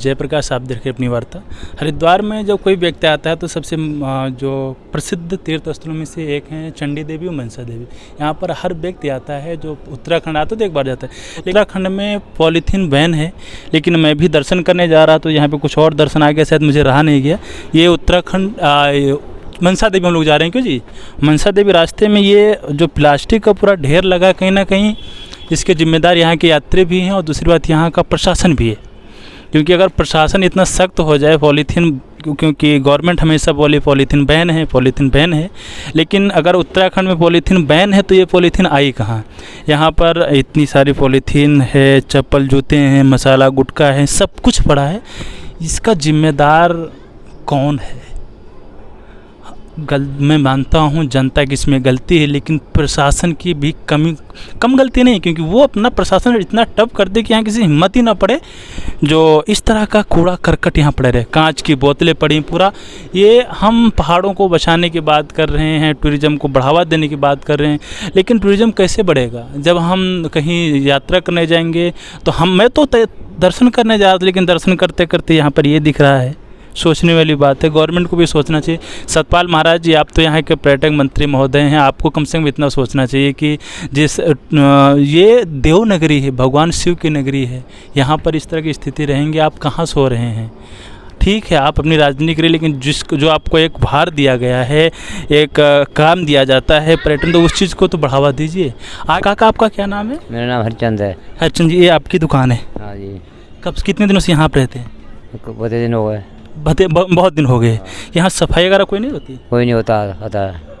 जयप्रकाश, आप देख रहे अपनी वार्ता। हरिद्वार में जब कोई व्यक्ति आता है तो सबसे जो प्रसिद्ध तीर्थ स्थलों में से एक है चंडी देवी और मनसा देवी। यहाँ पर हर व्यक्ति आता है जो उत्तराखंड आता है तो एक बार जाता है। उत्तराखंड में पॉलीथीन बैन है, लेकिन मैं भी दर्शन करने जा रहा तो यहाँ पे कुछ और दर्शन आ गया, शायद मुझे रहा नहीं गया। ये उत्तराखंड मनसा देवी हम लोग जा रहे हैं। क्यों जी? मनसा देवी रास्ते में ये जो प्लास्टिक का पूरा ढेर लगा, कहीं ना कहीं इसके जिम्मेदार यहाँ के यात्री भी हैं और दूसरी बात यहाँ का प्रशासन भी है। क्योंकि अगर प्रशासन इतना सख्त हो जाए पॉलीथीन, क्योंकि गवर्नमेंट हमेशा बोली पॉलीथीन बैन है, पॉलीथीन बैन है, लेकिन अगर उत्तराखंड में पॉलीथीन बैन है तो ये पॉलीथीन आई कहाँ? यहाँ पर इतनी सारी पॉलीथीन है, चप्पल जूते हैं, मसाला गुटखा है, सब कुछ पड़ा है। इसका जिम्मेदार कौन है? मैं मानता हूँ जनता की इसमें गलती है, लेकिन प्रशासन की भी कम गलती नहीं, क्योंकि वो अपना प्रशासन इतना टफ कर दे कि यहाँ किसी हिम्मत ही ना पड़े जो इस तरह का कूड़ा करकट यहाँ पड़े रहे। कांच की बोतलें पड़ी पूरा। ये हम पहाड़ों को बचाने की बात कर रहे हैं, टूरिज़्म को बढ़ावा देने की बात कर रहे हैं, लेकिन टूरिज़्म कैसे बढ़ेगा? जब हम कहीं यात्रा करने जाएंगे तो मैं तो दर्शन करने जा रहा था, लेकिन दर्शन करते करते यहाँ पर ये दिख रहा है। सोचने वाली बात है, गवर्नमेंट को भी सोचना चाहिए। सतपाल महाराज जी, आप तो यहाँ के पर्यटक मंत्री महोदय हैं, आपको कम से कम इतना सोचना चाहिए कि ये देव नगरी है, भगवान शिव की नगरी है, यहाँ पर इस तरह की स्थिति रहेंगे, आप कहाँ सो रहे हैं? ठीक है, आप अपनी राजनीति करिए, लेकिन जो आपको एक भार दिया गया है, एक काम दिया जाता है पर्यटन, तो उस चीज़ को तो बढ़ावा दीजिए। काका, आपका क्या नाम है? मेरा नाम हरचंद है। हरचंद जी, ये आपकी दुकान है? हाँ जी। कितने दिनों से यहाँ पर रहते हैं? बहुत दिन हो गए। बहुत दिन हो गए। यहाँ सफाई वगैरह कोई नहीं होती? कोई नहीं होता।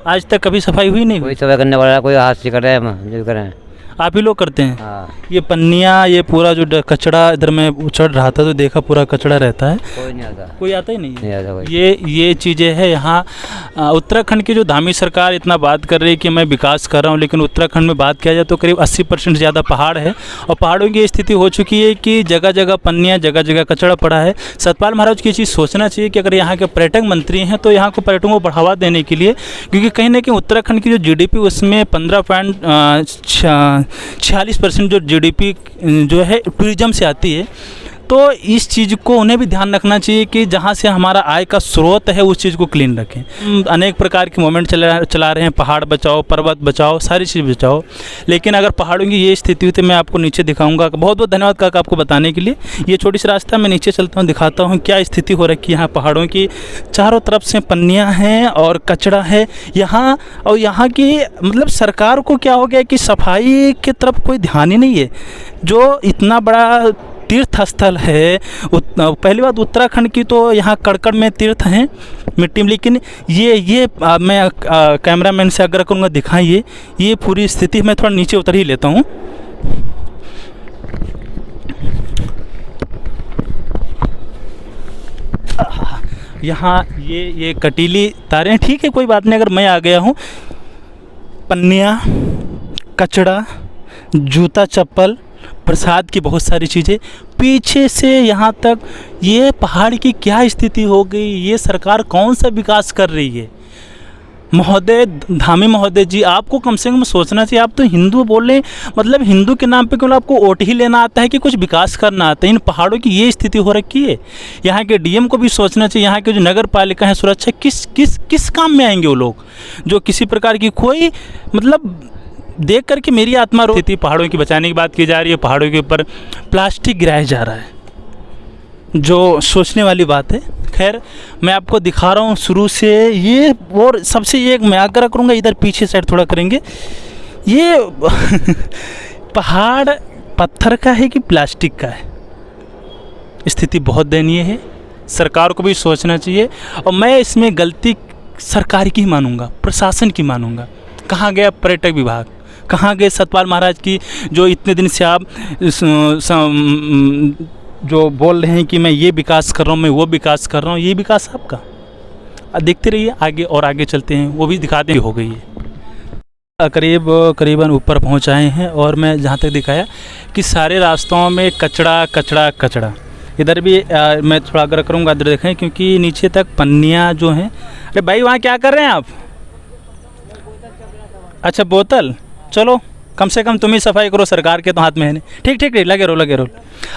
आज तक कभी सफाई हुई नहीं? कोई सफाई करने वाला, कोई हाथ से कर रहे हैं, जो करें आप ही लोग करते हैं? हाँ। ये पन्नियाँ, ये पूरा जो कचड़ा इधर में चढ़ रहा था तो देखा पूरा कचड़ा रहता है। कोई नहीं आता। कोई आता ही नहीं आता कोई। ये चीज़ें हैं यहाँ। उत्तराखंड की जो धामी सरकार इतना बात कर रही है कि मैं विकास कर रहा हूँ, लेकिन उत्तराखंड में बात किया जाए तो करीब 80% ज़्यादा पहाड़ है, और पहाड़ों की स्थिति हो चुकी है कि जगह जगह पन्नियाँ, जगह जगह कचड़ा पड़ा है। सतपाल महाराज की चीज़ सोचना चाहिए कि अगर यहाँ के पर्यटक मंत्री हैं तो यहाँ को पर्यटकों को बढ़ावा देने के लिए, क्योंकि कहीं ना कहीं उत्तराखंड की जो GDP उसमें 15.46% जो GDP जो है टूरिज़्म से आती है। तो इस चीज़ को उन्हें भी ध्यान रखना चाहिए कि जहाँ से हमारा आय का स्रोत है उस चीज़ को क्लीन रखें। अनेक प्रकार के मूवमेंट चला रहे हैं, पहाड़ बचाओ, पर्वत बचाओ, सारी चीज़ बचाओ, लेकिन अगर पहाड़ों की ये स्थिति हुई तो मैं आपको नीचे दिखाऊंगा। बहुत बहुत धन्यवाद काका आपको बताने के लिए। ये छोटी सी रास्ता मैं नीचे चलता हूँ, दिखाता हूँ क्या स्थिति हो रखी है यहाँ पहाड़ों की। चारों तरफ से पन्नियाँ हैं और कचरा है यहाँ, और यहाँ की मतलब सरकार को क्या हो गया कि सफाई की तरफ कोई ध्यान ही नहीं है। जो इतना बड़ा तीर्थ स्थल है, पहली बात उत्तराखंड की, तो यहाँ कड़कड़ में तीर्थ हैं मिट्टी में, लेकिन ये मैं कैमरामैन से आग्रह करूँगा दिखाइए ये पूरी स्थिति। मैं थोड़ा नीचे उतर ही लेता हूँ। यहाँ ये कटीली तारें, ठीक है कोई बात नहीं, अगर मैं आ गया हूँ। पन्नियाँ, कचड़ा, जूता चप्पल, प्रसाद की बहुत सारी चीज़ें, पीछे से यहाँ तक ये पहाड़ की क्या स्थिति हो गई? ये सरकार कौन सा विकास कर रही है? महोदय, धामी महोदय जी, आपको कम से कम सोचना चाहिए। आप तो हिंदू बोल रहे हैं, मतलब हिंदू के नाम पे केवल आपको वोट ही लेना आता है कि कुछ विकास करना आता है? इन पहाड़ों की ये स्थिति हो रखी है। यहाँ के DM को भी सोचना चाहिए। यहाँ के जो नगर पालिका है, सुरक्षा, किस काम में आएंगे वो लोग, जो किसी प्रकार की कोई मतलब देख करके मेरी आत्मा रो थी। पहाड़ों की बचाने की बात की जा रही है, पहाड़ों के ऊपर प्लास्टिक गिराया जा रहा है, जो सोचने वाली बात है। खैर, मैं आपको दिखा रहा हूँ शुरू से ये, और सबसे एक मैं आग्रह करूँगा, इधर पीछे साइड थोड़ा करेंगे। ये पहाड़ पत्थर का है कि प्लास्टिक का है? स्थिति बहुत दयनीय है, सरकार को भी सोचना चाहिए। और मैं इसमें गलती सरकार की ही मानूंगा, प्रशासन की मानूंगा। कहाँ गया पर्यटक विभाग? कहाँ गए सतपाल महाराज की, जो इतने दिन से आप जो बोल रहे हैं कि मैं ये विकास कर रहा हूँ, मैं वो विकास कर रहा हूँ? ये विकास आपका? देखते रहिए, आगे और आगे चलते हैं, वो भी दिखाते हो गई है। करीबन ऊपर पहुँच आए हैं, और मैं जहाँ तक दिखाया कि सारे रास्तों में कचड़ा कचड़ा कचड़ा। इधर भी मैं थोड़ा आग्रह करूँगा, इधर देखें, क्योंकि नीचे तक पन्नियाँ जो हैं। अरे भाई, वहाँ क्या कर रहे हैं आप? अच्छा, बोतल, चलो कम से कम तुम ही सफाई करो, सरकार के तो हाथ में है नहीं। ठीक, लगे रहो।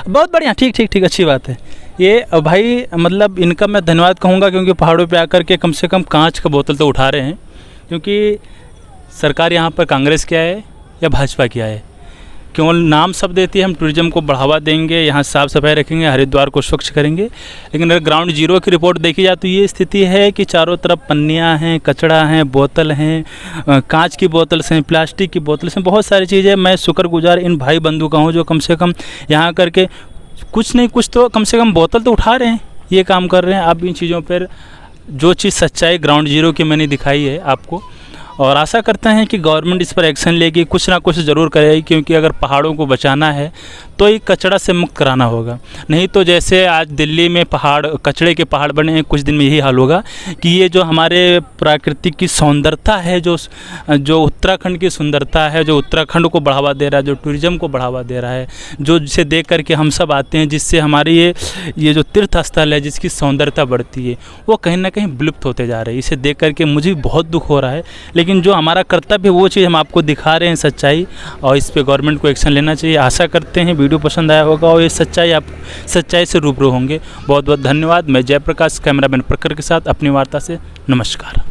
बहुत बढ़िया, ठीक, अच्छी बात है। ये भाई मतलब इनका मैं धन्यवाद कहूँगा, क्योंकि पहाड़ों पे आकर के कम से कम कांच का बोतल तो उठा रहे हैं। क्योंकि सरकार यहाँ पर कांग्रेस की है या भाजपा की है, केवल नाम सब देती है हम टूरिज़्म को बढ़ावा देंगे, यहाँ साफ़ सफाई रखेंगे, हरिद्वार को स्वच्छ करेंगे, लेकिन अगर ग्राउंड जीरो की रिपोर्ट देखी जाए तो ये स्थिति है कि चारों तरफ पन्नियाँ हैं, कचड़ा हैं, बोतल हैं, कांच की बोतल हैं, प्लास्टिक की बोतल हैं, बहुत सारी चीज़ें। मैं शुक्रगुजार इन भाई बंधु का हूँ जो कम से कम यहाँ करके कुछ नहीं कुछ तो कम से कम बोतल तो उठा रहे हैं, ये काम कर रहे हैं। अब इन चीज़ों पर जो चीज़ सच्चाई ग्राउंड जीरो की मैंने दिखाई है आपको, और आशा करते हैं कि गवर्नमेंट इस पर एक्शन लेगी, कुछ ना कुछ ज़रूर करेगी, क्योंकि अगर पहाड़ों को बचाना है तो ये कचरा से मुक्त कराना होगा। नहीं तो जैसे आज दिल्ली में पहाड़ कचड़े के पहाड़ बने हैं, कुछ दिन में यही हाल होगा कि ये जो हमारे प्राकृतिक की सौंदर्यता है, जो उत्तराखंड की सुंदरता है, जो उत्तराखंड को बढ़ावा दे रहा है, जो टूरिज़्म को बढ़ावा दे रहा है, जो जिसे देख करके हम सब आते हैं, जिससे हमारी ये जो तीर्थ स्थल है जिसकी सौंदर्यता बढ़ती है, वो कहीं ना कहीं विलुप्त होते जा रही है। इसे देख करके मुझे बहुत दुख हो रहा है, लेकिन जो हमारा कर्तव्य है वो चीज़ हम आपको दिखा रहे हैं सच्चाई, और इस पे गवर्नमेंट को एक्शन लेना चाहिए। आशा करते हैं वीडियो पसंद आया होगा और ये सच्चाई से रूबरू होंगे। बहुत बहुत धन्यवाद। मैं जयप्रकाश, कैमरामैन प्रखर के साथ अपनी वार्ता से नमस्कार।